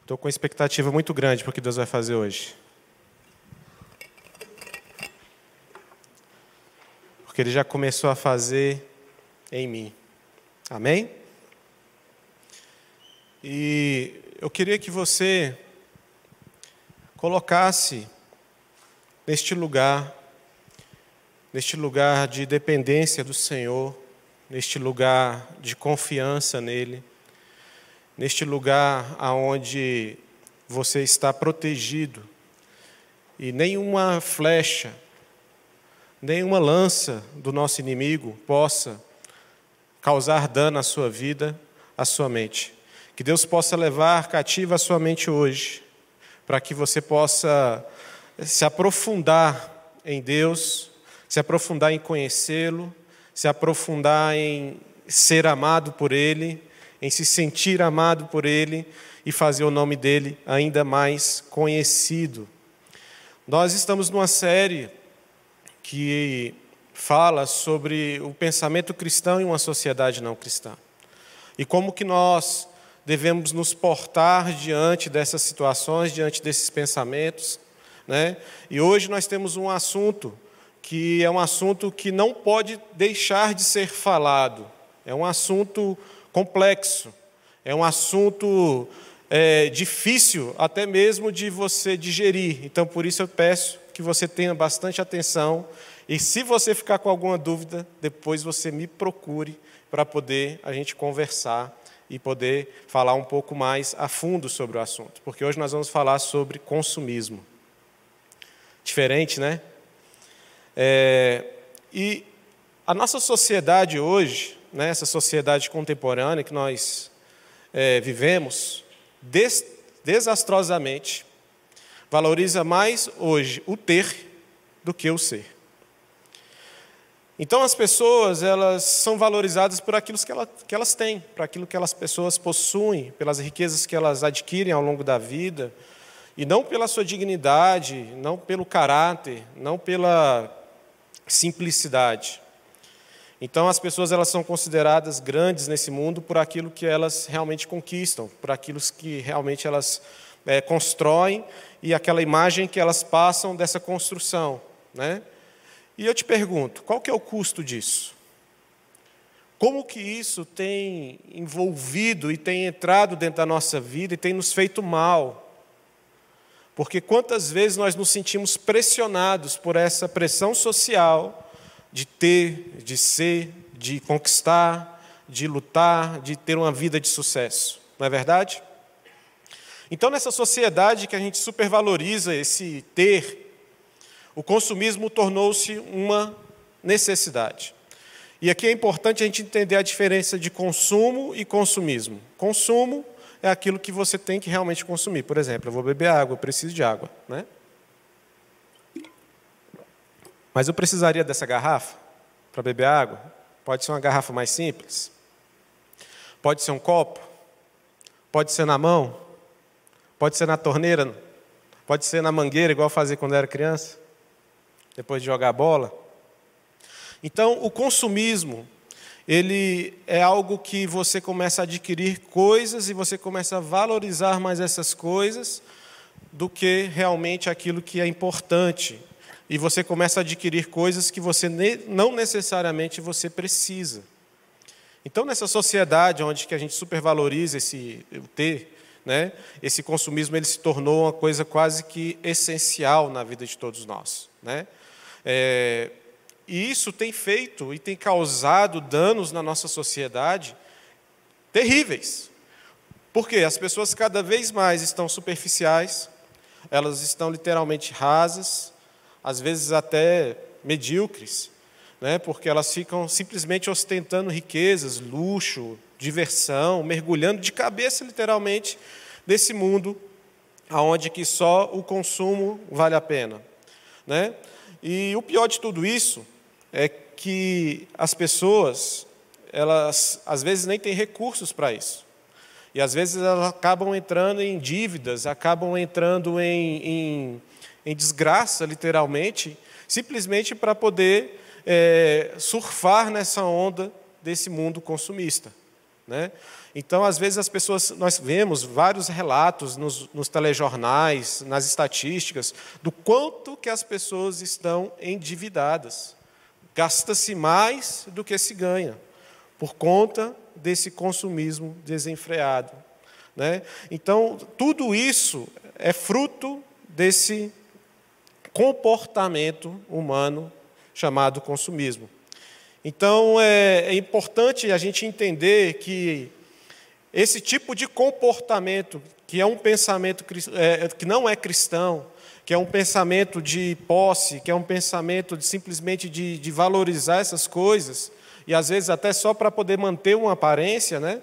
Estou com uma expectativa muito grande para o que Deus vai fazer hoje. Porque Ele já começou a fazer em mim. Amém? E eu queria que você colocasse neste lugar de dependência do Senhor, neste lugar de confiança nele, neste lugar aonde você está protegido e nenhuma flecha, nenhuma lança do nosso inimigo possa causar dano à sua vida, à sua mente. Que Deus possa levar cativa a sua mente hoje, para que você possa se aprofundar em Deus, se aprofundar em conhecê-lo, se aprofundar em ser amado por Ele, em se sentir amado por Ele e fazer o nome dEle ainda mais conhecido. Nós estamos numa série que fala sobre o pensamento cristão em uma sociedade não cristã. E como que nós devemos nos portar diante dessas situações, diante desses pensamentos, né? E hoje nós temos um assunto que é um assunto que não pode deixar de ser falado. É um assunto complexo, é um assunto difícil até mesmo de você digerir. Então, por isso eu peço que você tenha bastante atenção e se você ficar com alguma dúvida, depois você me procure para poder a gente conversar e poder falar um pouco mais a fundo sobre o assunto. Porque hoje nós vamos falar sobre consumismo. Diferente, né? E a nossa sociedade hoje, né, essa sociedade contemporânea que nós vivemos, desastrosamente, valoriza mais hoje o ter do que o ser. Então as pessoas, elas são valorizadas por aquilo que elas têm, por aquilo que as pessoas possuem, pelas riquezas que elas adquirem ao longo da vida, e não pela sua dignidade, não pelo caráter, não pela simplicidade. Então as pessoas, elas são consideradas grandes nesse mundo por aquilo que elas realmente conquistam, por aquilo que realmente elas constroem e aquela imagem que elas passam dessa construção, né? E eu te pergunto, qual que é o custo disso? Como que isso tem envolvido e tem entrado dentro da nossa vida e tem nos feito mal? Porque quantas vezes nós nos sentimos pressionados por essa pressão social de ter, de ser, de conquistar, de lutar, de ter uma vida de sucesso, não é verdade? Então, nessa sociedade que a gente supervaloriza esse ter, o consumismo tornou-se uma necessidade. E aqui é importante a gente entender a diferença de consumo e consumismo. Consumo é aquilo que você tem que realmente consumir. Por exemplo, eu vou beber água, eu preciso de água, né? Mas eu precisaria dessa garrafa para beber água? Pode ser uma garrafa mais simples? Pode ser um copo? Pode ser na mão? Pode ser na torneira? Pode ser na mangueira, igual eu fazia quando eu era criança? Depois de jogar bola? Então, o consumismo, ele é algo que você começa a adquirir coisas e você começa a valorizar mais essas coisas do que realmente aquilo que é importante. E você começa a adquirir coisas que você não necessariamente você precisa. Então, nessa sociedade onde que a gente supervaloriza o ter, né, esse consumismo ele se tornou uma coisa quase que essencial na vida de todos nós, né? E isso tem feito e tem causado danos na nossa sociedade terríveis. Porque as pessoas cada vez mais estão superficiais, elas estão literalmente rasas, às vezes até medíocres, né? Porque elas ficam simplesmente ostentando riquezas, luxo, diversão, mergulhando de cabeça literalmente nesse mundo onde que só o consumo vale a pena, né? E o pior de tudo isso é que as pessoas, elas às vezes nem têm recursos para isso. E às vezes elas acabam entrando em dívidas, acabam entrando em desgraça, literalmente, simplesmente para poder surfar nessa onda desse mundo consumista, né? Então, às vezes, as pessoas, nós vemos vários relatos nos telejornais, nas estatísticas, do quanto que as pessoas estão endividadas. Gasta-se mais do que se ganha, por conta desse consumismo desenfreado, né? Então, tudo isso é fruto desse comportamento humano chamado consumismo. Então, é importante a gente entender que esse tipo de comportamento, que é um pensamento que não é cristão, que é um pensamento de posse, que é um pensamento simplesmente de valorizar essas coisas, e às vezes até só para poder manter uma aparência, né?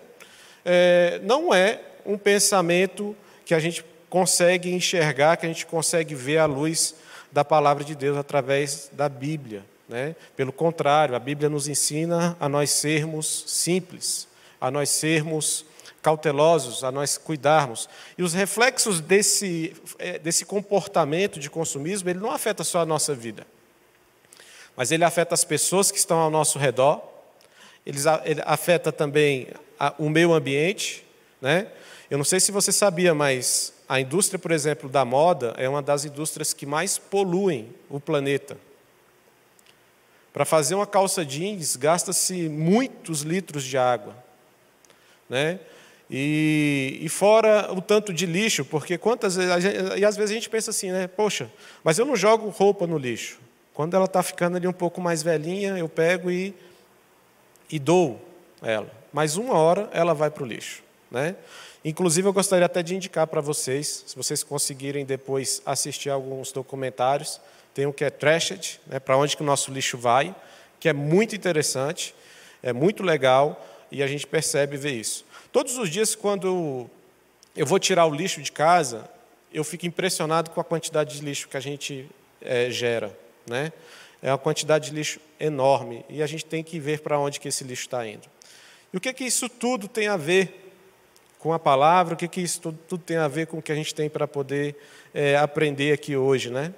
Não é um pensamento que a gente consegue enxergar, que a gente consegue ver à luz da palavra de Deus através da Bíblia, né? Pelo contrário, a Bíblia nos ensina a nós sermos simples, a nós sermos cautelosos, a nós cuidarmos. E os reflexos desse comportamento de consumismo, ele não afeta só a nossa vida, mas ele afeta as pessoas que estão ao nosso redor, ele afeta também o meio ambiente, né? Eu não sei se você sabia, mas a indústria, por exemplo, da moda é uma das indústrias que mais poluem o planeta. Para fazer uma calça jeans, gasta-se muitos litros de água, né? E fora o tanto de lixo, porque quantas vezes, e às vezes a gente pensa assim, né? Poxa, mas eu não jogo roupa no lixo. Quando ela está ficando ali um pouco mais velhinha, eu pego e dou ela. Mas uma hora ela vai para o lixo, né? Inclusive, eu gostaria até de indicar para vocês, se vocês conseguirem depois assistir alguns documentários, tem um que é Trashed, né, para onde que o nosso lixo vai, que é muito interessante, é muito legal, e a gente percebe e vê isso. Todos os dias, quando eu vou tirar o lixo de casa, eu fico impressionado com a quantidade de lixo que a gente gera, né? É uma quantidade de lixo enorme, e a gente tem que ver para onde que esse lixo está indo. E o que isso tudo tem a ver com a palavra, o que isso tudo tem a ver com o que a gente tem para poder aprender aqui hoje, né?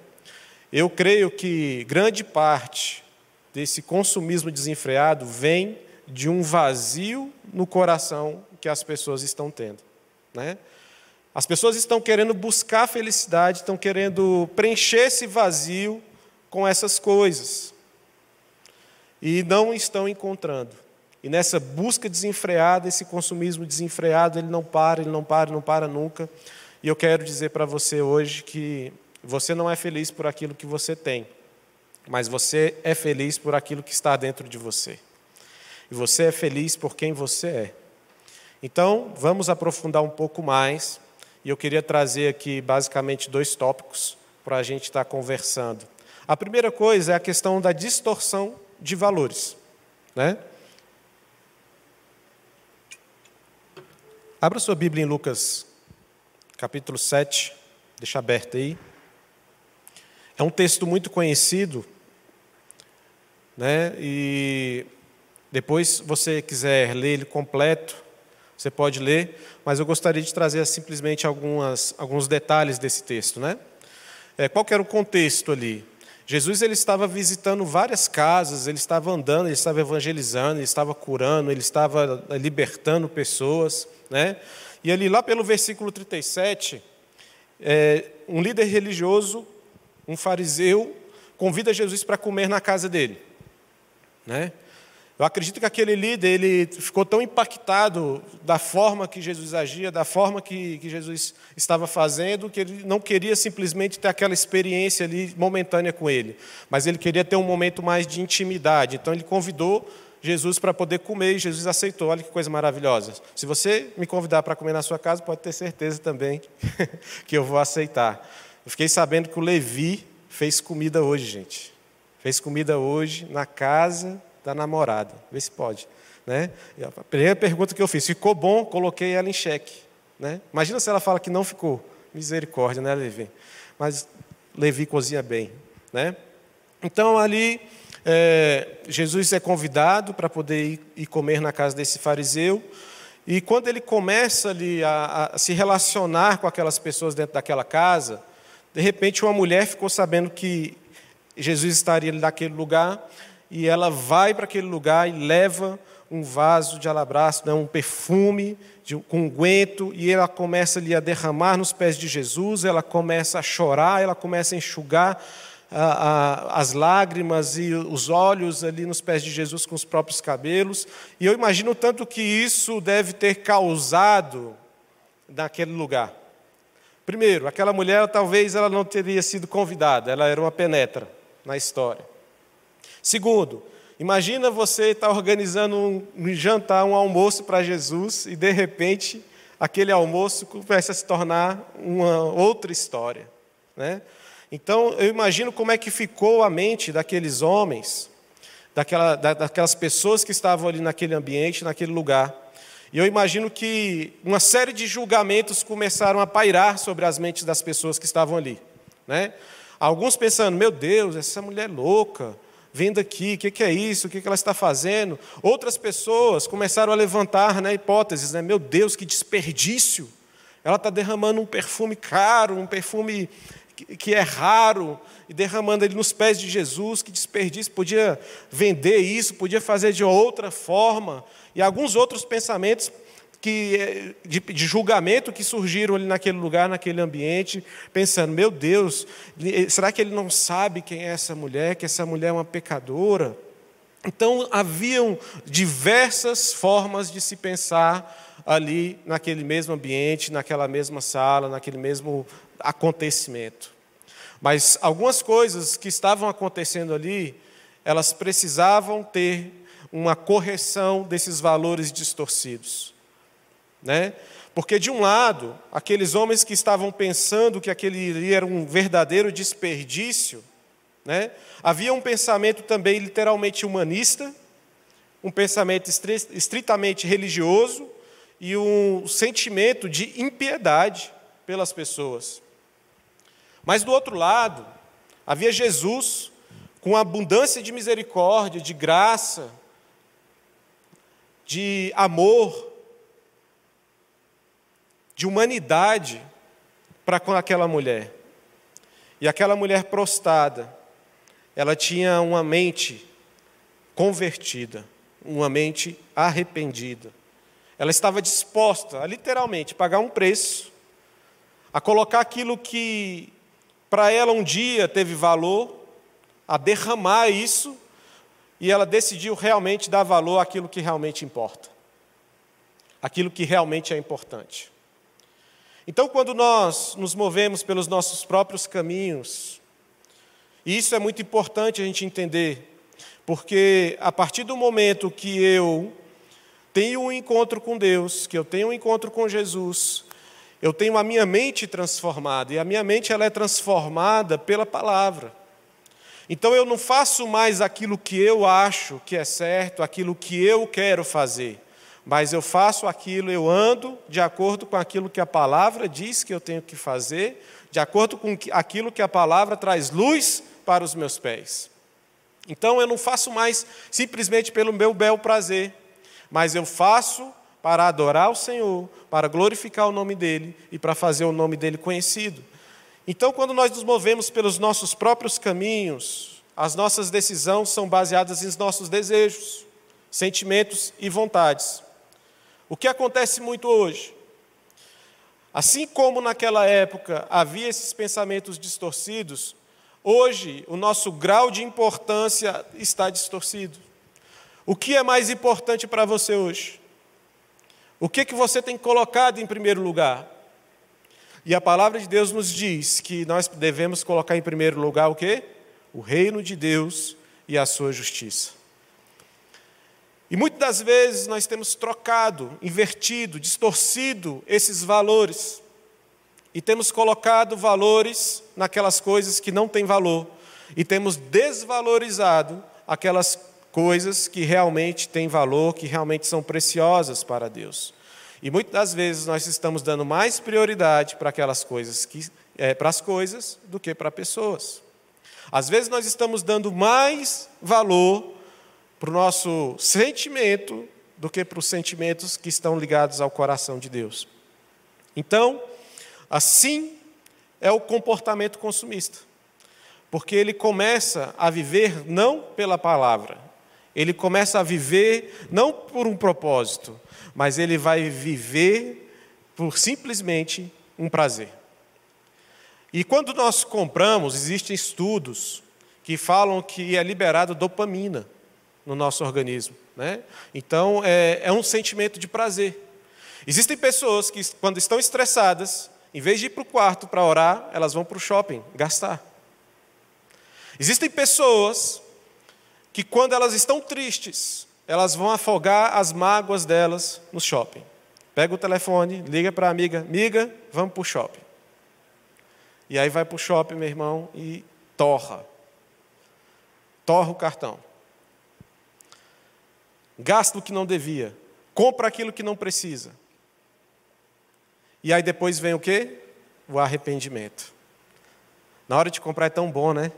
Eu creio que grande parte desse consumismo desenfreado vem de um vazio no coração que as pessoas estão tendo, né? As pessoas estão querendo buscar felicidade, estão querendo preencher esse vazio com essas coisas e não estão encontrando. E nessa busca desenfreada, esse consumismo desenfreado, ele não para nunca. E eu quero dizer para você hoje que você não é feliz por aquilo que você tem, mas você é feliz por aquilo que está dentro de você. E você é feliz por quem você é. Então, vamos aprofundar um pouco mais. E eu queria trazer aqui, basicamente, 2 tópicos para a gente estar conversando. A primeira coisa é a questão da distorção de valores, né? Abra sua Bíblia em Lucas, capítulo 7, deixa aberto aí. É um texto muito conhecido, né? E depois, se você quiser ler ele completo, você pode ler, mas eu gostaria de trazer simplesmente alguns detalhes desse texto, né? Qual que era o contexto ali? Jesus ele estava visitando várias casas, ele estava andando, ele estava evangelizando, ele estava curando, ele estava libertando pessoas, né? E ali lá pelo versículo 37, um líder religioso, um fariseu, convida Jesus para comer na casa dele, né? Eu acredito que aquele líder ele ficou tão impactado da forma que Jesus agia, da forma que Jesus estava fazendo, que ele não queria simplesmente ter aquela experiência ali momentânea com ele, mas ele queria ter um momento mais de intimidade. Então ele convidou Jesus para poder comer e Jesus aceitou. Olha que coisa maravilhosa. Se você me convidar para comer na sua casa, pode ter certeza também que eu vou aceitar. Eu fiquei sabendo que o Levi fez comida hoje, gente. Fez comida hoje na casa da namorada, vê se pode, né? A primeira pergunta que eu fiz, ficou bom? Coloquei ela em xeque, né? Imagina se ela fala que não ficou, misericórdia, né, Levi? Mas Levi cozinha bem, né? Então ali Jesus é convidado para poder ir comer na casa desse fariseu, e quando ele começa ali a se relacionar com aquelas pessoas dentro daquela casa, de repente uma mulher ficou sabendo que Jesus estaria ali naquele lugar, e ela vai para aquele lugar e leva um vaso de alabastro, um perfume com unguento, e ela começa ali a derramar nos pés de Jesus, ela começa a chorar, ela começa a enxugar as lágrimas e os olhos ali nos pés de Jesus com os próprios cabelos. E eu imagino tanto que isso deve ter causado naquele lugar. Primeiro, aquela mulher talvez ela não teria sido convidada, ela era uma penetra na história. Segundo, imagina você estar organizando um jantar, um almoço para Jesus e de repente aquele almoço começa a se tornar uma outra história, né? Então, eu imagino como é que ficou a mente daqueles homens, daquelas pessoas que estavam ali naquele ambiente, naquele lugar. E eu imagino que uma série de julgamentos começaram a pairar sobre as mentes das pessoas que estavam ali, né? Alguns pensando, meu Deus, essa mulher é louca, vendo aqui, o que é isso, o que ela está fazendo? Outras pessoas começaram a levantar, né, hipóteses, né? Meu Deus, que desperdício, ela está derramando um perfume caro, um perfume que é raro, e derramando ele nos pés de Jesus, que desperdício, podia vender isso, podia fazer de outra forma, e alguns outros pensamentos de julgamento que surgiram ali naquele lugar, naquele ambiente, pensando, meu Deus, será que ele não sabe quem é essa mulher, que essa mulher é uma pecadora? Então, haviam diversas formas de se pensar ali naquele mesmo ambiente, naquela mesma sala, naquele mesmo acontecimento. Mas algumas coisas que estavam acontecendo ali, elas precisavam ter uma correção desses valores distorcidos, né? Porque, de um lado, aqueles homens que estavam pensando que aquele era um verdadeiro desperdício, né? Havia um pensamento também literalmente humanista, um pensamento estritamente religioso e um sentimento de impiedade pelas pessoas. Mas, do outro lado, havia Jesus com abundância de misericórdia, de graça, de amor, de humanidade para com aquela mulher. E aquela mulher prostrada, ela tinha uma mente convertida, uma mente arrependida. Ela estava disposta a, literalmente, pagar um preço, a colocar aquilo que para ela um dia teve valor, a derramar isso, e ela decidiu realmente dar valor àquilo que realmente importa, aquilo que realmente é importante. Então, quando nós nos movemos pelos nossos próprios caminhos, e isso é muito importante a gente entender, porque a partir do momento que eu tenho um encontro com Deus, que eu tenho um encontro com Jesus, eu tenho a minha mente transformada, e a minha mente ela é transformada pela palavra. Então eu não faço mais aquilo que eu acho que é certo, aquilo que eu quero fazer, mas eu faço aquilo, eu ando de acordo com aquilo que a palavra diz que eu tenho que fazer, de acordo com aquilo que a palavra traz luz para os meus pés. Então eu não faço mais simplesmente pelo meu bel prazer, mas eu faço para adorar o Senhor, para glorificar o nome dEle e para fazer o nome dEle conhecido. Então, quando nós nos movemos pelos nossos próprios caminhos, as nossas decisões são baseadas em nossos desejos, sentimentos e vontades. O que acontece muito hoje? Assim como naquela época havia esses pensamentos distorcidos, hoje o nosso grau de importância está distorcido. O que é mais importante para você hoje? O que você tem colocado em primeiro lugar? E a palavra de Deus nos diz que nós devemos colocar em primeiro lugar o quê? O reino de Deus e a sua justiça. E muitas das vezes nós temos trocado, invertido, distorcido esses valores. E temos colocado valores naquelas coisas que não têm valor. E temos desvalorizado aquelas coisas que realmente têm valor, que realmente são preciosas para Deus. E muitas das vezes nós estamos dando mais prioridade para aquelas coisas, para as coisas, do que para pessoas. Às vezes nós estamos dando mais valor para o nosso sentimento do que para os sentimentos que estão ligados ao coração de Deus. Então, assim é o comportamento consumista, porque ele começa a viver não pela palavra, ele começa a viver não por um propósito, mas ele vai viver por simplesmente um prazer. E quando nós compramos, existem estudos que falam que é liberado dopamina no nosso organismo, né? Então, é um sentimento de prazer. Existem pessoas que, quando estão estressadas, em vez de ir para o quarto para orar, elas vão para o shopping gastar. Existem pessoas que, quando elas estão tristes, elas vão afogar as mágoas delas no shopping. Pega o telefone, liga para a amiga, amiga, vamos para o shopping. E aí vai para o shopping, meu irmão, e torra o cartão. Gasta o que não devia, compra aquilo que não precisa. E aí depois vem o quê? O arrependimento. Na hora de comprar é tão bom, né?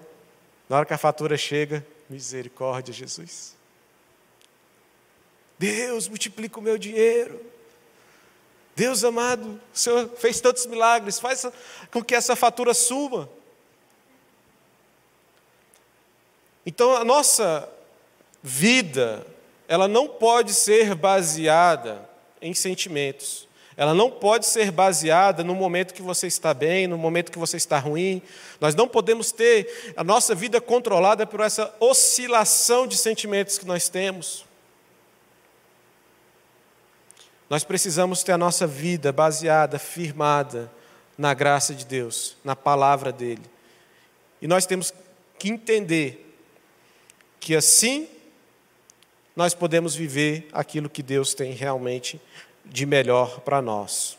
Na hora que a fatura chega, misericórdia, Jesus. Deus, multiplica o meu dinheiro. Deus amado, o Senhor fez tantos milagres, faz com que essa fatura suma. Então, a nossa vida, ela não pode ser baseada em sentimentos. Ela não pode ser baseada no momento que você está bem, no momento que você está ruim. Nós não podemos ter a nossa vida controlada por essa oscilação de sentimentos que nós temos. Nós precisamos ter a nossa vida baseada, firmada na graça de Deus, na palavra dEle. E nós temos que entender que assim nós podemos viver aquilo que Deus tem realmente de melhor para nós.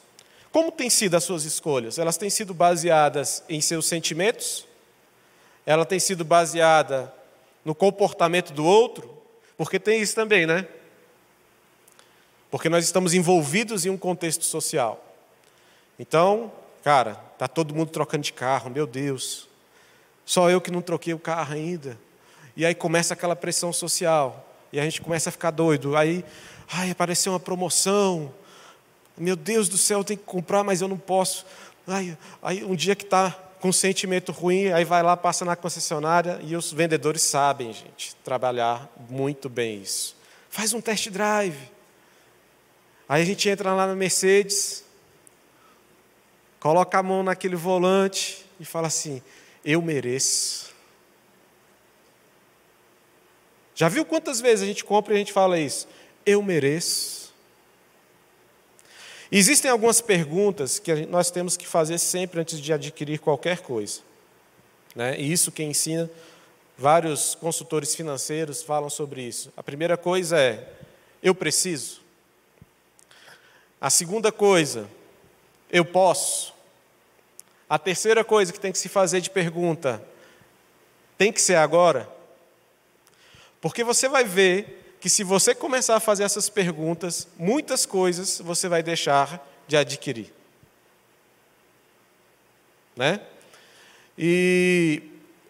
Como têm sido as suas escolhas? Elas têm sido baseadas em seus sentimentos? Ela tem sido baseada no comportamento do outro? Porque tem isso também, né? Porque nós estamos envolvidos em um contexto social. Então, cara, está todo mundo trocando de carro, meu Deus. Só eu que não troquei o carro ainda. E aí começa aquela pressão social. E a gente começa a ficar doido. Aí, apareceu uma promoção. Meu Deus do céu, eu tenho que comprar, mas eu não posso. Aí um dia que está com um sentimento ruim, aí vai lá, passa na concessionária, e os vendedores sabem, gente, trabalhar muito bem isso. Faz um test drive. Aí a gente entra lá na Mercedes, coloca a mão naquele volante e fala assim, eu mereço. Já viu quantas vezes a gente compra e a gente fala isso? Eu mereço. Existem algumas perguntas que nós temos que fazer sempre antes de adquirir qualquer coisa, né? E isso quem ensina, vários consultores financeiros falam sobre isso. A primeira coisa é, eu preciso? A segunda coisa, eu posso? A terceira coisa que tem que se fazer de pergunta, tem que ser agora? Porque você vai ver que se você começar a fazer essas perguntas, muitas coisas você vai deixar de adquirir. Né? E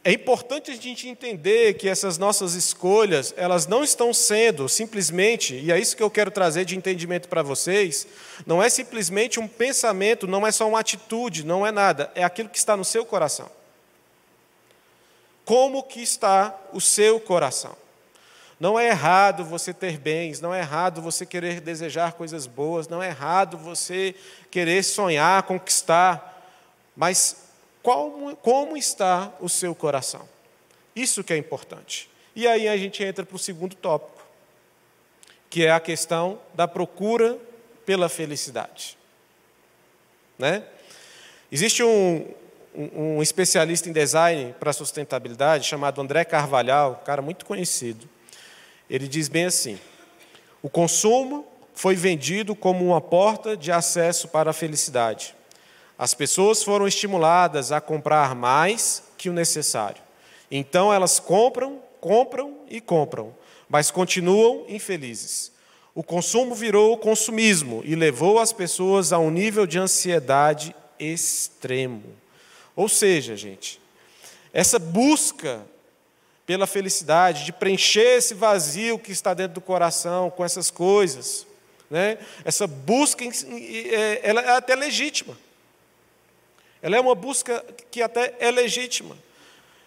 é importante a gente entender que essas nossas escolhas, elas não estão sendo simplesmente, e é isso que eu quero trazer de entendimento para vocês, não é simplesmente um pensamento, não é só uma atitude, não é nada, é aquilo que está no seu coração. Como que está o seu coração? Não é errado você ter bens, não é errado você querer desejar coisas boas, não é errado você querer sonhar, conquistar, mas como está o seu coração? Isso que é importante. E aí a gente entra para o segundo tópico, que é a questão da procura pela felicidade. Né? Existe um especialista em design para sustentabilidade chamado André Carvalhal, um cara muito conhecido. Ele diz bem assim, o consumo foi vendido como uma porta de acesso para a felicidade. As pessoas foram estimuladas a comprar mais que o necessário. Então elas compram e compram, mas continuam infelizes. O consumo virou consumismo e levou as pessoas a um nível de ansiedade extremo. Ou seja, gente, essa busca pela felicidade, de preencher esse vazio que está dentro do coração com essas coisas, né? Essa busca, ela é até legítima. Ela é uma busca que até é legítima.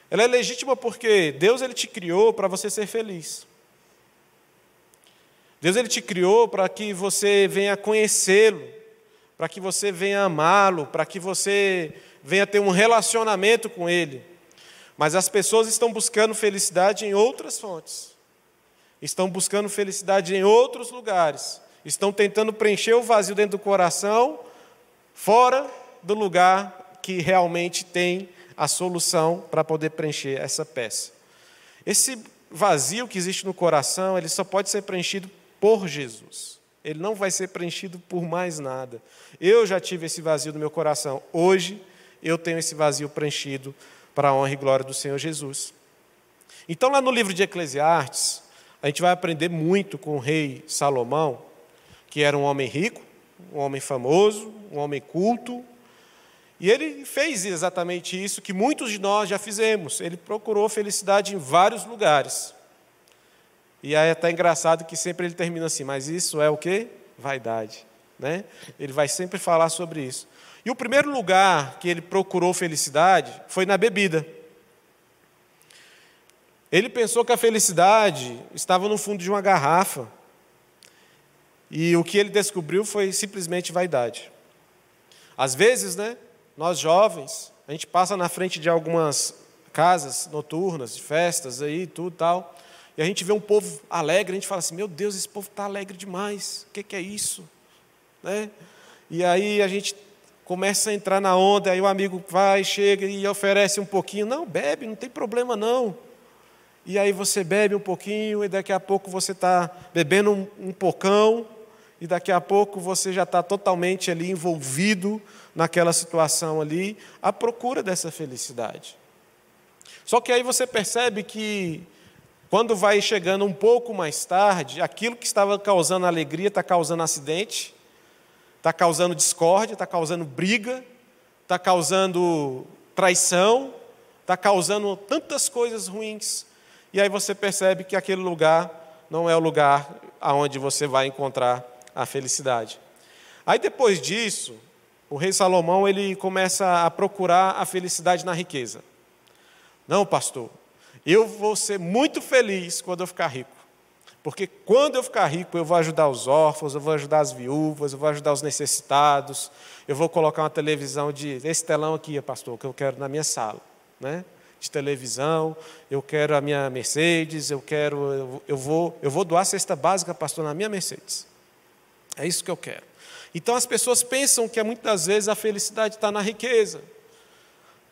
Ela é legítima porque Deus ele te criou para você ser feliz. Deus ele te criou para que você venha conhecê-lo, para que você venha amá-lo, para que você venha ter um relacionamento com Ele. Mas as pessoas estão buscando felicidade em outras fontes, estão buscando felicidade em outros lugares, estão tentando preencher o vazio dentro do coração, fora do lugar que realmente tem a solução para poder preencher essa peça. Esse vazio que existe no coração, ele só pode ser preenchido por Jesus. Ele não vai ser preenchido por mais nada. Eu já tive esse vazio no meu coração. Hoje, eu tenho esse vazio preenchido para a honra e glória do Senhor Jesus. Então, lá no livro de Eclesiastes, a gente vai aprender muito com o rei Salomão, que era um homem rico, um homem famoso, um homem culto, e ele fez exatamente isso que muitos de nós já fizemos. Ele procurou felicidade em vários lugares. E aí é até engraçado que sempre ele termina assim, mas isso é o quê? Vaidade, né? Ele vai sempre falar sobre isso. E o primeiro lugar que ele procurou felicidade foi na bebida. Ele pensou que a felicidade estava no fundo de uma garrafa. E o que ele descobriu foi simplesmente vaidade. Às vezes, né, nós jovens, a gente passa na frente de algumas casas noturnas, de festas aí, tudo tal, e a gente vê um povo alegre, a gente fala assim, meu Deus, esse povo está alegre demais, o que é isso? Né? E aí a gente começa a entrar na onda, aí o amigo vai, chega e oferece um pouquinho, não, bebe, não tem problema não. E aí você bebe um pouquinho, e daqui a pouco você está bebendo um pocão, e daqui a pouco você já está totalmente ali envolvido naquela situação ali, à procura dessa felicidade. Só que aí você percebe que, quando vai chegando um pouco mais tarde, aquilo que estava causando alegria está causando acidente, está causando discórdia, está causando briga, está causando traição, está causando tantas coisas ruins. E aí você percebe que aquele lugar não é o lugar aonde você vai encontrar a felicidade. Aí depois disso, o rei Salomão ele começa a procurar a felicidade na riqueza. Não, pastor, eu vou ser muito feliz quando eu ficar rico. Porque quando eu ficar rico, eu vou ajudar os órfãos, eu vou ajudar as viúvas, eu vou ajudar os necessitados, eu vou colocar uma televisão esse telão aqui, pastor, que eu quero na minha sala, né? De televisão, eu quero a minha Mercedes, eu vou doar a cesta básica, pastor, na minha Mercedes. É isso que eu quero. Então as pessoas pensam que muitas das vezes a felicidade está na riqueza.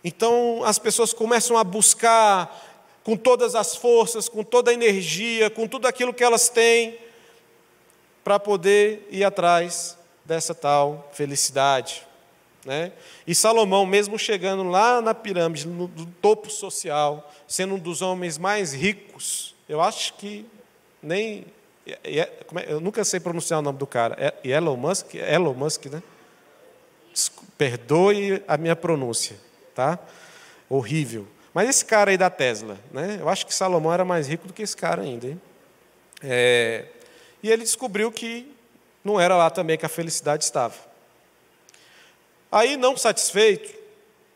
Então as pessoas começam a buscar com todas as forças, com toda a energia, com tudo aquilo que elas têm, para poder ir atrás dessa tal felicidade, né? E Salomão, mesmo chegando lá na pirâmide, no topo social, sendo um dos homens mais ricos, eu acho que nem... eu nunca sei pronunciar o nome do cara, Elon Musk, né? Perdoe a minha pronúncia, tá? Horrível. Mas esse cara aí da Tesla, né? Eu acho que Salomão era mais rico do que esse cara ainda, hein? E ele descobriu que não era lá também que a felicidade estava. Aí, não satisfeito,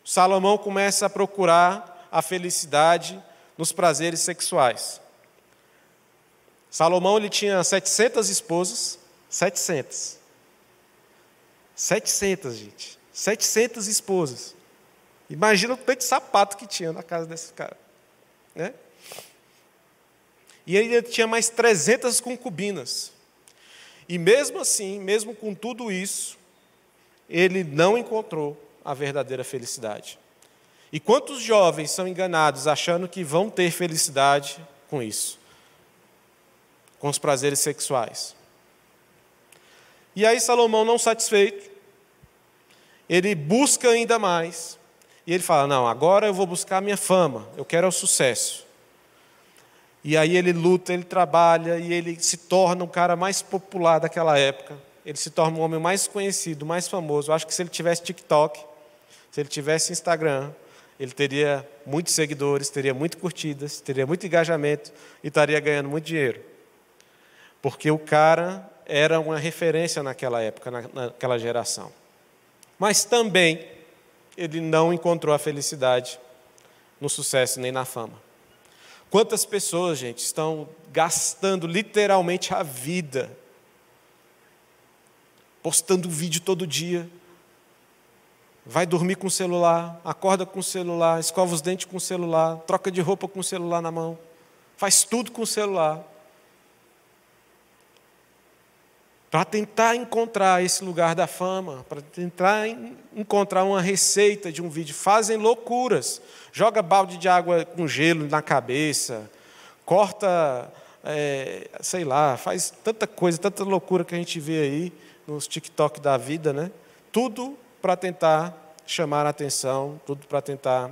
Salomão começa a procurar a felicidade nos prazeres sexuais. Salomão ele tinha 700 esposas, 700, gente, 700 esposas. Imagina o tanto de sapato que tinha na casa desse cara, né? E ele tinha mais 300 concubinas. E mesmo assim, mesmo com tudo isso, ele não encontrou a verdadeira felicidade. E quantos jovens são enganados achando que vão ter felicidade com isso? Com os prazeres sexuais. E aí Salomão, não satisfeito, ele busca ainda mais. E ele fala, não, agora eu vou buscar a minha fama, eu quero o sucesso. E aí ele luta, ele trabalha, e ele se torna o cara mais popular daquela época. Ele se torna um homem mais conhecido, mais famoso. Eu acho que se ele tivesse TikTok, se ele tivesse Instagram, ele teria muitos seguidores, teria muitas curtidas, teria muito engajamento e estaria ganhando muito dinheiro. Porque o cara era uma referência naquela época, naquela geração. Mas também ele não encontrou a felicidade no sucesso nem na fama. Quantas pessoas, gente, estão gastando literalmente a vida, postando vídeo todo dia, vai dormir com o celular, acorda com o celular, escova os dentes com o celular, troca de roupa com o celular na mão, faz tudo com o celular, para tentar encontrar esse lugar da fama, para tentar encontrar uma receita de um vídeo. Fazem loucuras, joga balde de água com gelo na cabeça, corta, sei lá, faz tanta coisa, tanta loucura que a gente vê aí nos TikTok da vida, né? Tudo para tentar chamar a atenção, tudo para tentar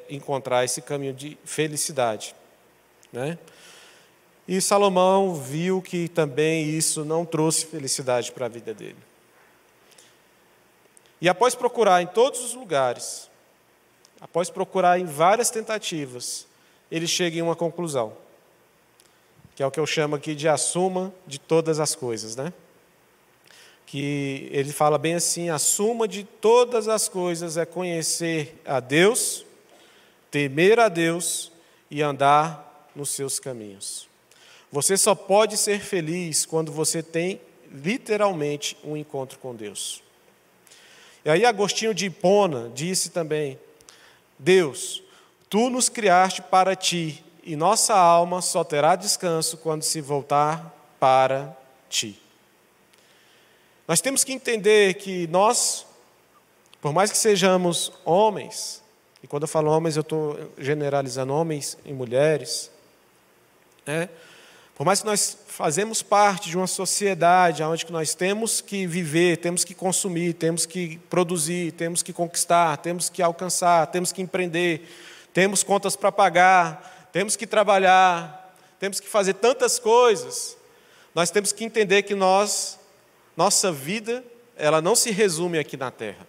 encontrar esse caminho de felicidade, né? E Salomão viu que também isso não trouxe felicidade para a vida dele. E após procurar em todos os lugares, após procurar em várias tentativas, ele chega em uma conclusão, que é o que eu chamo aqui de a suma de todas as coisas, né? Que ele fala bem assim: a suma de todas as coisas é conhecer a Deus, temer a Deus e andar nos seus caminhos. Você só pode ser feliz quando você tem literalmente um encontro com Deus. E aí Agostinho de Hipona disse também: Deus, tu nos criaste para ti, e nossa alma só terá descanso quando se voltar para ti. Nós temos que entender que nós, por mais que sejamos homens, e quando eu falo homens eu estou generalizando homens e mulheres, né? Por mais que nós fazemos parte de uma sociedade onde nós temos que viver, temos que consumir, temos que produzir, temos que conquistar, temos que alcançar, temos que empreender, temos contas para pagar, temos que trabalhar, temos que fazer tantas coisas, nós temos que entender que nossa vida, ela não se resume aqui na Terra,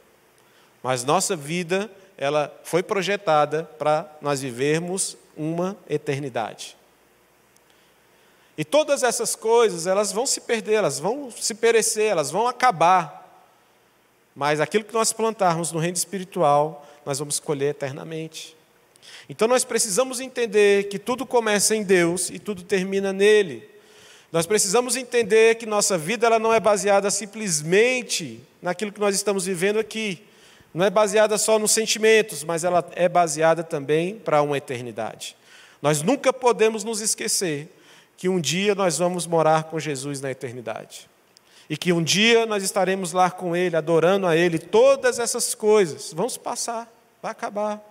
mas nossa vida, ela foi projetada para nós vivermos uma eternidade. E todas essas coisas, elas vão se perder, elas vão se perecer, elas vão acabar. Mas aquilo que nós plantarmos no reino espiritual, nós vamos colher eternamente. Então nós precisamos entender que tudo começa em Deus e tudo termina nele. Nós precisamos entender que nossa vida ela não é baseada simplesmente naquilo que nós estamos vivendo aqui. Não é baseada só nos sentimentos, mas ela é baseada também para uma eternidade. Nós nunca podemos nos esquecer que um dia nós vamos morar com Jesus na eternidade. E que um dia nós estaremos lá com Ele, adorando a Ele. Todas essas coisas vão se passar, vai acabar.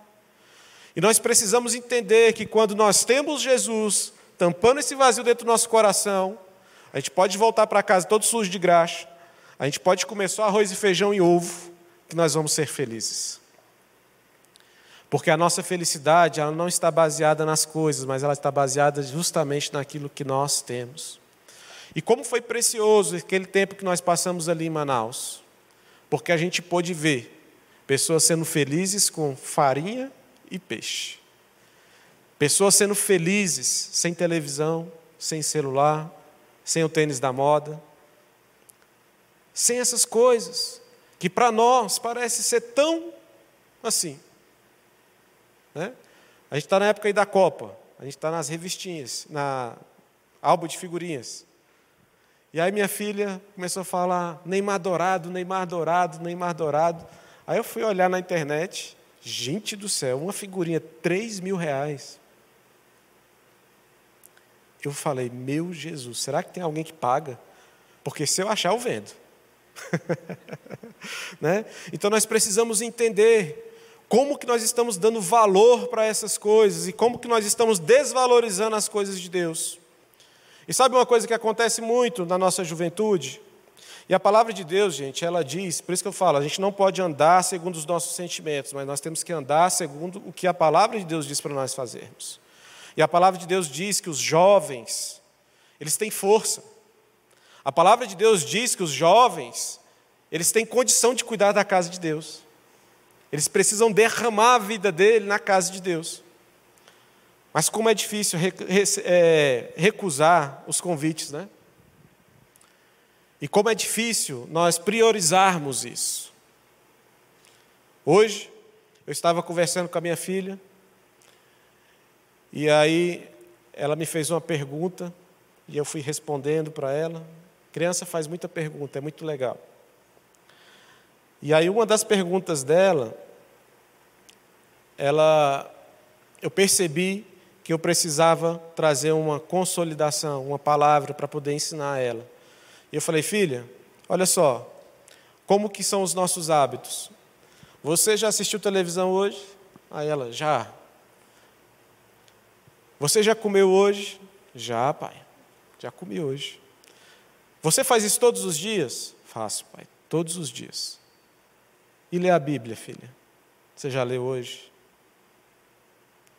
E nós precisamos entender que quando nós temos Jesus tampando esse vazio dentro do nosso coração, a gente pode voltar para casa todo sujo de graxa, a gente pode comer só arroz e feijão e ovo, que nós vamos ser felizes. Porque a nossa felicidade ela não está baseada nas coisas, mas ela está baseada justamente naquilo que nós temos. E como foi precioso aquele tempo que nós passamos ali em Manaus, porque a gente pôde ver pessoas sendo felizes com farinha e peixe. Pessoas sendo felizes sem televisão, sem celular, sem o tênis da moda, sem essas coisas, que para nós parece ser tão assim. Né? A gente está na época aí da Copa, a gente está nas revistinhas, na álbum de figurinhas. E aí minha filha começou a falar Neymar dourado, Neymar dourado, Neymar dourado. Aí eu fui olhar na internet, gente do céu, uma figurinha, R$3.000. Eu falei, meu Jesus, será que tem alguém que paga? Porque se eu achar, eu vendo. Né? Então nós precisamos entender como que nós estamos dando valor para essas coisas e como que nós estamos desvalorizando as coisas de Deus. E sabe uma coisa que acontece muito na nossa juventude? E a palavra de Deus, gente, ela diz, por isso que eu falo, a gente não pode andar segundo os nossos sentimentos, mas nós temos que andar segundo o que a palavra de Deus diz para nós fazermos. E a palavra de Deus diz que os jovens, eles têm força. A palavra de Deus diz que os jovens, eles têm condição de cuidar da casa de Deus. Eles precisam derramar a vida dele na casa de Deus. Mas como é difícil recusar os convites, né? E como é difícil nós priorizarmos isso. Hoje, eu estava conversando com a minha filha, E aí ela me fez uma pergunta e eu fui respondendo para ela. Criança faz muita pergunta, é muito legal. E aí uma das perguntas dela, eu percebi que eu precisava trazer uma consolidação, uma palavra para poder ensinar a ela. E eu falei: filha, olha só, como que são os nossos hábitos? Você já assistiu televisão hoje? Aí ela: já. Você já comeu hoje? Já, pai, já comi hoje. Você faz isso todos os dias? Faço, pai, todos os dias. E lê a Bíblia, filha? Você já leu hoje?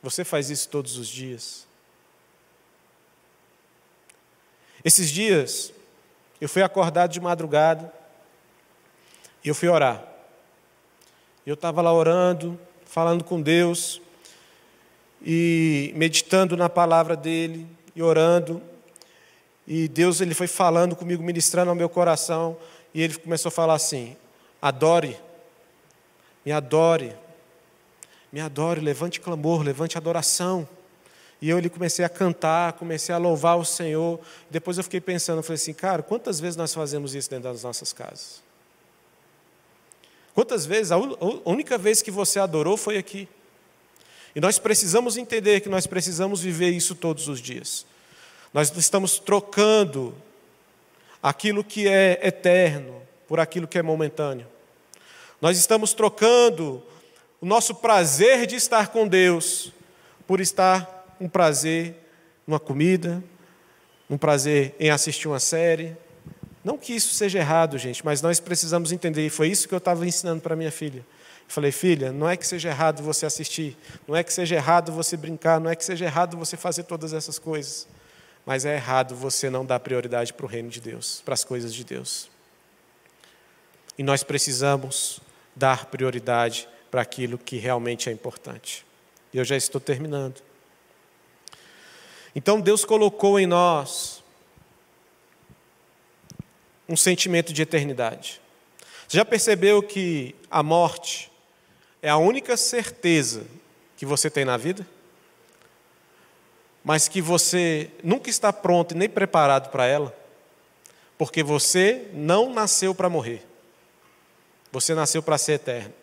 Você faz isso todos os dias? Esses dias, eu fui acordado de madrugada e eu fui orar. Eu estava lá orando, falando com Deus e meditando na palavra dele e orando. E Deus, ele foi falando comigo, ministrando ao meu coração, e ele começou a falar assim: adore, me adore, me adore, levante clamor, levante adoração. E ele comecei a cantar, comecei a louvar o Senhor. Depois eu fiquei pensando, eu falei assim: cara, quantas vezes nós fazemos isso dentro das nossas casas? Quantas vezes? A única vez que você adorou foi aqui. E nós precisamos entender que nós precisamos viver isso todos os dias. Nós estamos trocando aquilo que é eterno por aquilo que é momentâneo. Nós estamos trocando o nosso prazer de estar com Deus por estar um prazer numa comida, um prazer em assistir uma série. Não que isso seja errado, gente, mas nós precisamos entender, e foi isso que eu estava ensinando para minha filha. Eu falei: filha, não é que seja errado você assistir, não é que seja errado você brincar, não é que seja errado você fazer todas essas coisas, mas é errado você não dar prioridade para o reino de Deus, para as coisas de Deus. E nós precisamos dar prioridade para aquilo que realmente é importante. E eu já estou terminando. Então Deus colocou em nós um sentimento de eternidade. Você já percebeu que a morte é a única certeza que você tem na vida? Mas que você nunca está pronto e nem preparado para ela? Porque você não nasceu para morrer. Você nasceu para ser eterno.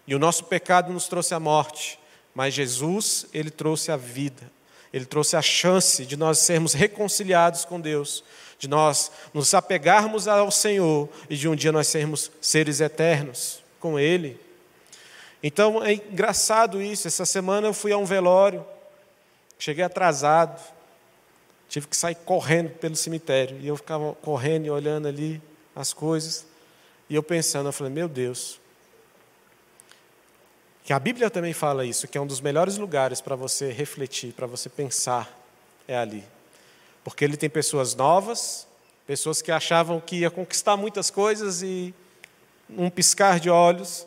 E o nosso pecado nos trouxe a morte, mas Jesus, ele trouxe a vida. Ele trouxe a chance de nós sermos reconciliados com Deus, de nós nos apegarmos ao Senhor e de um dia nós sermos seres eternos com Ele. Então é engraçado isso. Essa semana eu fui a um velório, cheguei atrasado, tive que sair correndo pelo cemitério, e eu ficava correndo e olhando ali as coisas, e eu pensando, eu falei: meu Deus, que a Bíblia também fala isso, que é um dos melhores lugares para você refletir, para você pensar, é ali. Porque ele tem pessoas novas, pessoas que achavam que ia conquistar muitas coisas e, num piscar de olhos,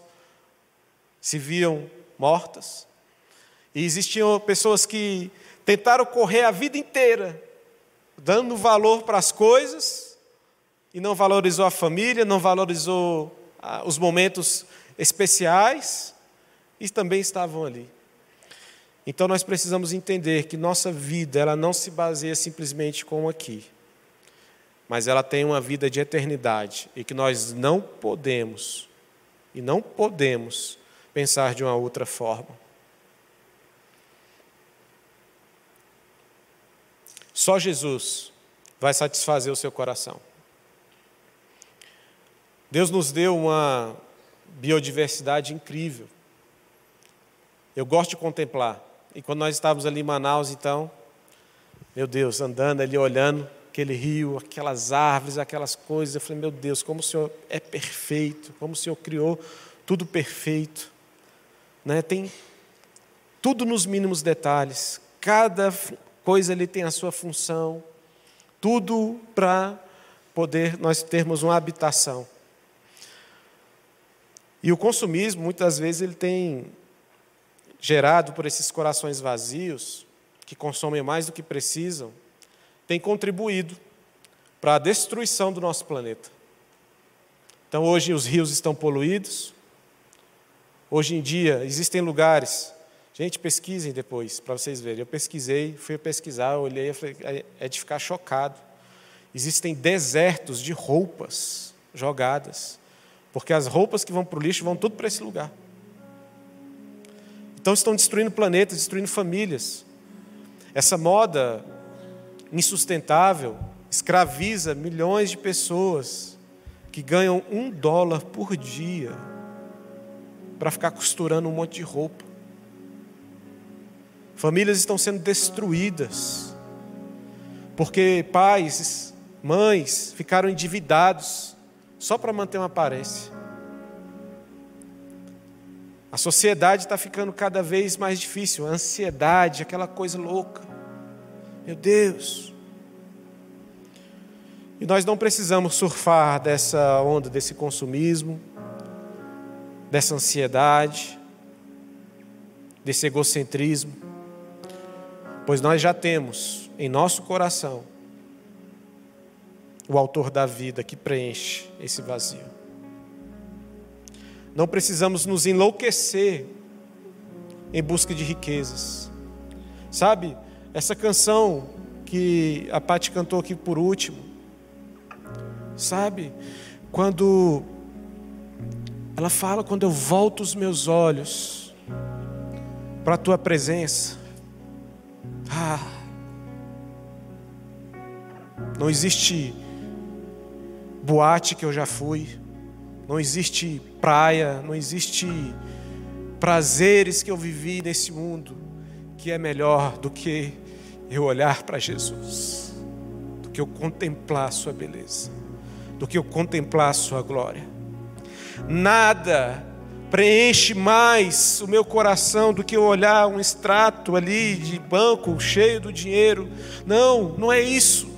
se viam mortas. E existiam pessoas que tentaram correr a vida inteira, dando valor para as coisas, e não valorizou a família, não valorizou os momentos especiais, e também estavam ali. Então nós precisamos entender que nossa vida, ela não se baseia simplesmente com aqui, mas ela tem uma vida de eternidade, e que nós não podemos pensar de uma outra forma. Só Jesus vai satisfazer o seu coração. Deus nos deu uma biodiversidade incrível. Eu gosto de contemplar. E quando nós estávamos ali em Manaus, então, meu Deus, andando ali, olhando aquele rio, aquelas árvores, aquelas coisas, eu falei: meu Deus, como o Senhor é perfeito, como o Senhor criou tudo perfeito, né? Tem tudo nos mínimos detalhes, cada coisa ali tem a sua função, tudo para poder nós termos uma habitação. E o consumismo, muitas vezes, ele tem gerado por esses corações vazios, que consomem mais do que precisam, tem contribuído para a destruição do nosso planeta. Então, hoje os rios estão poluídos. Hoje em dia, existem lugares Gente, pesquisem depois, para vocês verem. Eu pesquisei, fui pesquisar, olhei e falei, é de ficar chocado. Existem desertos de roupas jogadas, porque as roupas que vão para o lixo vão tudo para esse lugar. Então estão destruindo planetas, destruindo famílias. Essa moda insustentável escraviza milhões de pessoas que ganham $1 por dia para ficar costurando um monte de roupa. Famílias estão sendo destruídas porque pais, mães ficaram endividados só para manter uma aparência. A sociedade está ficando cada vez mais difícil, a ansiedade, aquela coisa louca. Meu Deus! E nós não precisamos surfar dessa onda, desse consumismo, dessa ansiedade, desse egocentrismo, pois nós já temos em nosso coração o autor da vida que preenche esse vazio. Não precisamos nos enlouquecer em busca de riquezas. Sabe, essa canção que a Paty cantou aqui por último, sabe, quando ela fala, quando eu volto os meus olhos para a tua presença, não existe boate que eu já fui, não existe praia, não existe prazeres que eu vivi nesse mundo que é melhor do que eu olhar para Jesus, do que eu contemplar a sua beleza, do que eu contemplar a sua glória. Nada preenche mais o meu coração do que eu olhar um extrato ali de banco cheio do dinheiro. Não, não é isso.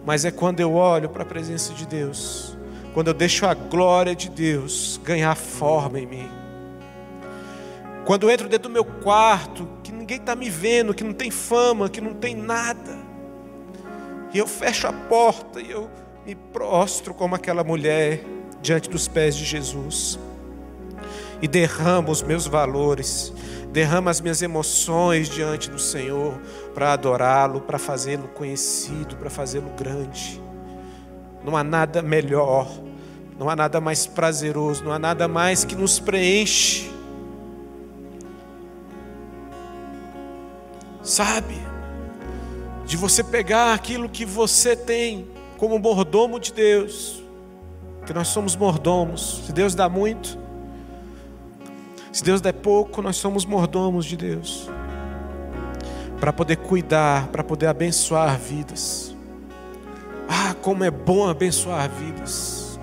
Mas é quando eu olho para a presença de Deus, quando eu deixo a glória de Deus ganhar forma em mim. Quando eu entro dentro do meu quarto, que ninguém está me vendo, que não tem fama, que não tem nada, e eu fecho a porta e eu me prostro como aquela mulher diante dos pés de Jesus, e derramo os meus valores, derramo as minhas emoções diante do Senhor, para adorá-lo, para fazê-lo conhecido, para fazê-lo grande. Não há nada melhor, não há nada mais prazeroso, não há nada mais que nos preenche. Sabe, de você pegar aquilo que você tem como mordomo de Deus, que nós somos mordomos. Se Deus dá muito, se Deus der pouco, nós somos mordomos de Deus, para poder cuidar, para poder abençoar vidas. Como é bom abençoar vidas,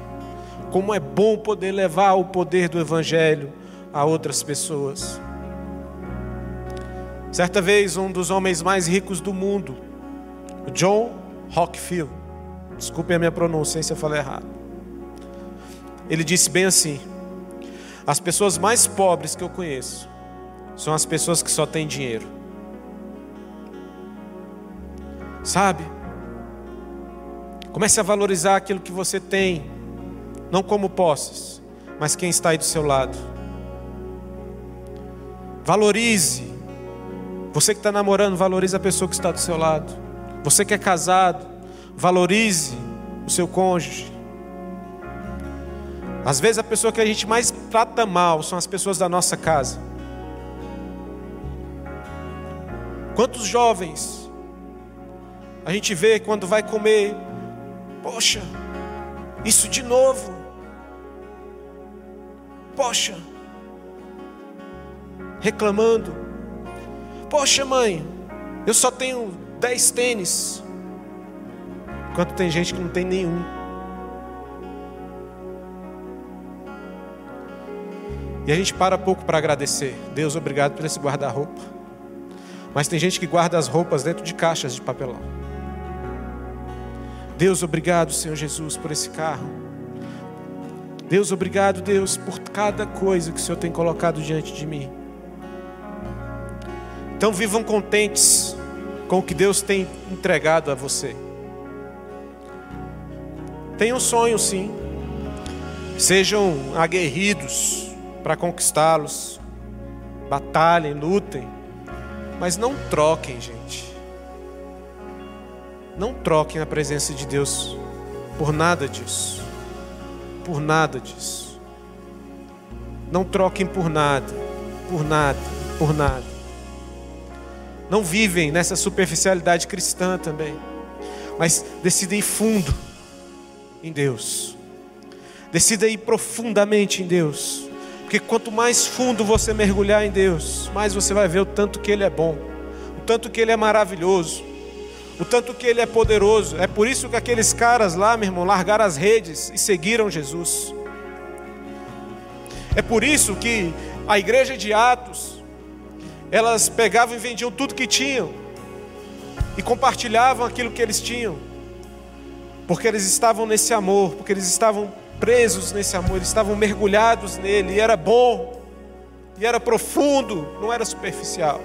como é bom poder levar o poder do Evangelho a outras pessoas. Certa vez, um dos homens mais ricos do mundo, o John Rockefeller, desculpem a minha pronúncia se eu falei errado, ele disse bem assim: as pessoas mais pobres que eu conheço são as pessoas que só têm dinheiro. Sabe? Comece a valorizar aquilo que você tem, não como posses, mas quem está aí do seu lado. Valorize. Você que está namorando, valorize a pessoa que está do seu lado. Você que é casado, valorize o seu cônjuge. Às vezes a pessoa que a gente mais trata mal são as pessoas da nossa casa. Quantos jovens a gente vê quando vai comer, poxa, isso de novo, poxa, reclamando, poxa mãe, eu só tenho 10 tênis, enquanto tem gente que não tem nenhum. E a gente para pouco para agradecer. Deus, obrigado por esse guarda-roupa. Mas tem gente que guarda as roupas dentro de caixas de papelão. Deus, obrigado, Senhor Jesus, por esse carro. Deus, obrigado, Deus, por cada coisa que o Senhor tem colocado diante de mim. Então vivam contentes com o que Deus tem entregado a você. Tenham sonho, sim. Sejam aguerridos para conquistá-los, batalhem, lutem, mas não troquem, gente. Não troquem a presença de Deus por nada disso. Por nada disso. Não troquem por nada, por nada, por nada. Não vivem nessa superficialidade cristã também, mas decidem ir fundo em Deus. Decidem ir profundamente em Deus. Porque quanto mais fundo você mergulhar em Deus, mais você vai ver o tanto que Ele é bom, o tanto que Ele é maravilhoso, o tanto que Ele é poderoso. É por isso que aqueles caras lá, meu irmão, largaram as redes e seguiram Jesus. É por isso que a igreja de Atos, elas pegavam e vendiam tudo que tinham e compartilhavam aquilo que eles tinham, porque eles estavam nesse amor, porque eles estavam presos nesse amor, eles estavam mergulhados nele, e era bom, e era profundo, não era superficial.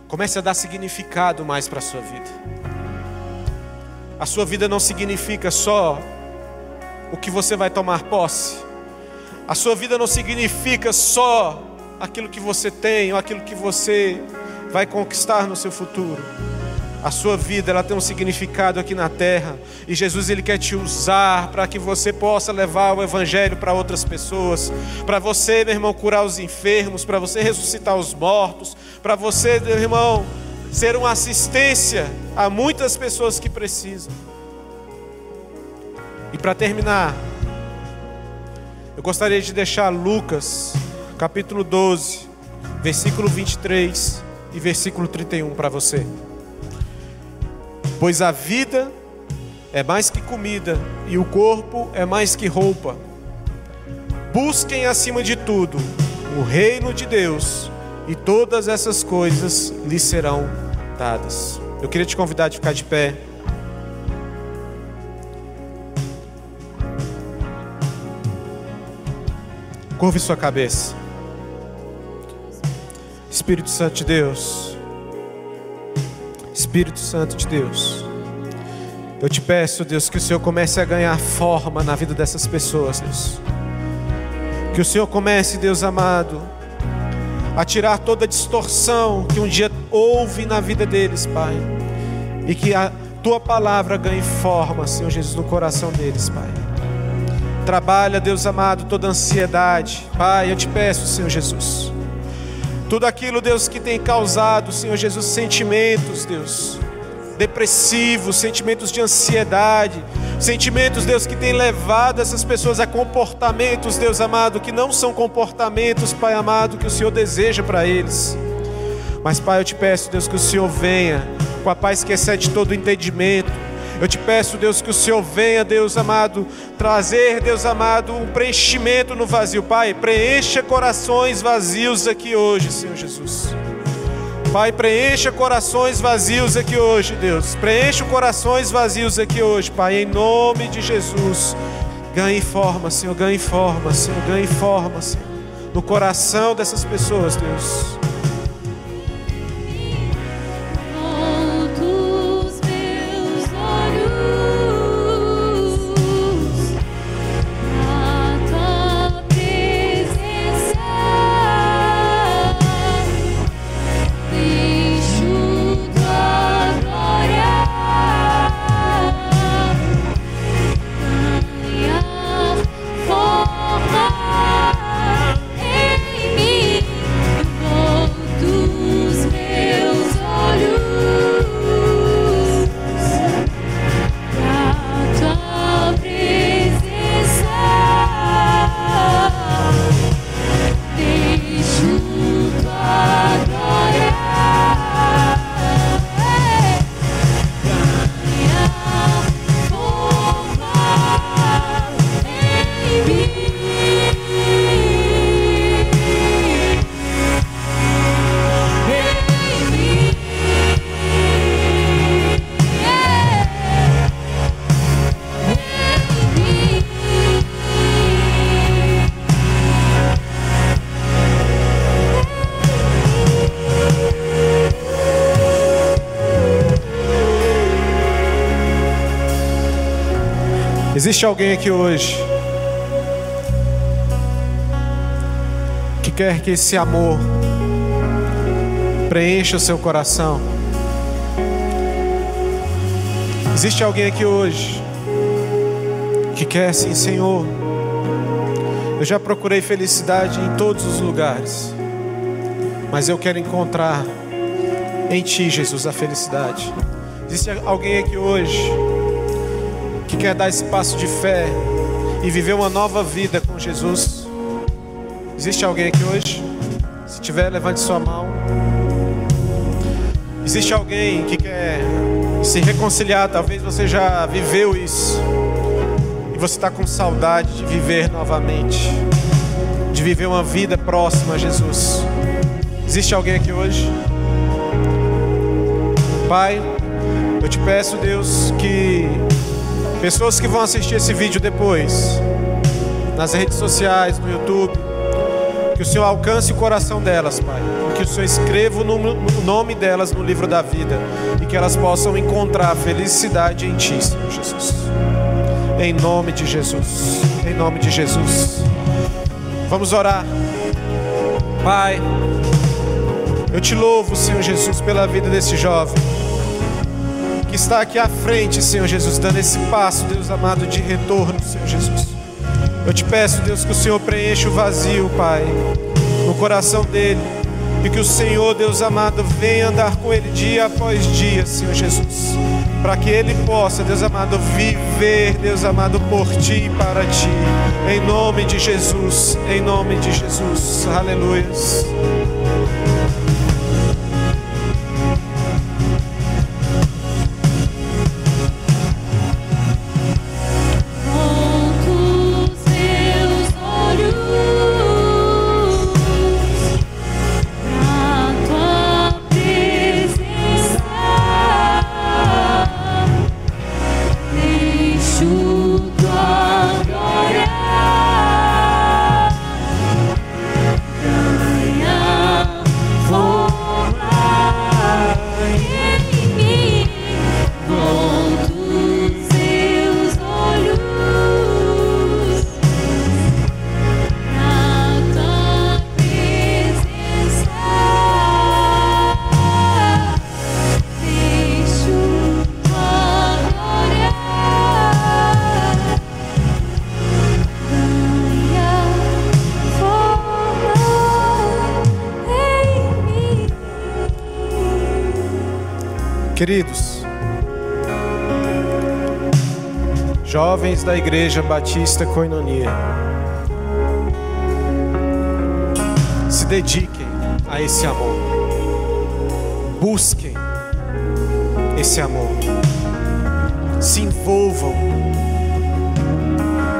Comece a dar significado mais para a sua vida. A sua vida não significa só o que você vai tomar posse. A sua vida não significa só aquilo que você tem ou aquilo que você vai conquistar no seu futuro. A sua vida, ela tem um significado aqui na terra, e Jesus, Ele quer te usar para que você possa levar o evangelho para outras pessoas, para você, meu irmão, curar os enfermos, para você ressuscitar os mortos, para você, meu irmão, ser uma assistência a muitas pessoas que precisam. E para terminar, eu gostaria de deixar Lucas, capítulo 12, versículo 23 e versículo 31 para você. Pois a vida é mais que comida, e o corpo é mais que roupa. Busquem acima de tudo o reino de Deus, e todas essas coisas lhes serão dadas. Eu queria te convidar a ficar de pé. Curve sua cabeça. Espírito Santo de Deus, Espírito Santo de Deus, eu te peço, Deus, que o Senhor comece a ganhar forma na vida dessas pessoas, Deus. Que o Senhor comece, Deus amado, a tirar toda a distorção que um dia houve na vida deles, Pai. E que a Tua palavra ganhe forma, Senhor Jesus, no coração deles, Pai. Trabalha, Deus amado, toda ansiedade, Pai, eu te peço, Senhor Jesus. Tudo aquilo, Deus, que tem causado, Senhor Jesus, sentimentos, Deus, depressivos, sentimentos de ansiedade, sentimentos, Deus, que tem levado essas pessoas a comportamentos, Deus amado, que não são comportamentos, Pai amado, que o Senhor deseja para eles. Mas, Pai, eu te peço, Deus, que o Senhor venha com a paz que excede todo entendimento. Eu te peço, Deus, que o Senhor venha, Deus amado, trazer, Deus amado, um preenchimento no vazio. Pai, preencha corações vazios aqui hoje, Senhor Jesus. Pai, preencha corações vazios aqui hoje, Deus. Preencha corações vazios aqui hoje, Pai, em nome de Jesus. Ganhe forma, Senhor, ganhe forma, Senhor, ganhe forma, Senhor, no coração dessas pessoas, Deus. Existe alguém aqui hoje quer que esse amor preencha o seu coração. Existe alguém aqui hoje que quer assim: Senhor, eu já procurei felicidade em todos os lugares, mas eu quero encontrar em Ti, Jesus, a felicidade. Existe alguém aqui hoje que quer dar esse passo de fé e viver uma nova vida com Jesus? Existe alguém aqui hoje? Se tiver, levante sua mão. Existe alguém que quer se reconciliar? Talvez você já viveu isso e você está com saudade de viver novamente, de viver uma vida próxima a Jesus. Existe alguém aqui hoje? Pai, eu te peço, Deus, que pessoas que vão assistir esse vídeo depois, nas redes sociais, no YouTube, que o Senhor alcance o coração delas, Pai, que o Senhor escreva o nome delas no livro da vida e que elas possam encontrar felicidade em Ti, Senhor Jesus. Em nome de Jesus, em nome de Jesus. Vamos orar. Pai, eu te louvo, Senhor Jesus, pela vida desse jovem que está aqui à frente, Senhor Jesus, dando esse passo, Deus amado, de retorno, Senhor Jesus. Eu te peço, Deus, que o Senhor preencha o vazio, Pai, no coração dele, e que o Senhor, Deus amado, venha andar com ele dia após dia, Senhor Jesus, para que ele possa, Deus amado, viver, Deus amado, por Ti e para Ti, em nome de Jesus, em nome de Jesus. Aleluias. Queridos, jovens da Igreja Batista Koinonia, se dediquem a esse amor, busquem esse amor, se envolvam,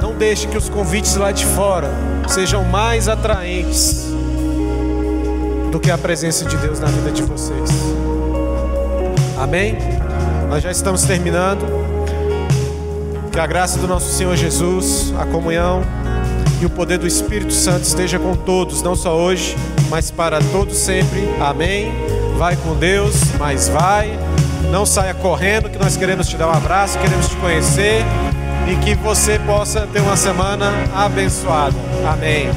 não deixem que os convites lá de fora sejam mais atraentes do que a presença de Deus na vida de vocês. Amém? Nós já estamos terminando. Que a graça do nosso Senhor Jesus, a comunhão e o poder do Espírito Santo esteja com todos, não só hoje, mas para todos sempre. Amém? Vai com Deus, mas vai. Não saia correndo, que nós queremos te dar um abraço, queremos te conhecer e que você possa ter uma semana abençoada. Amém.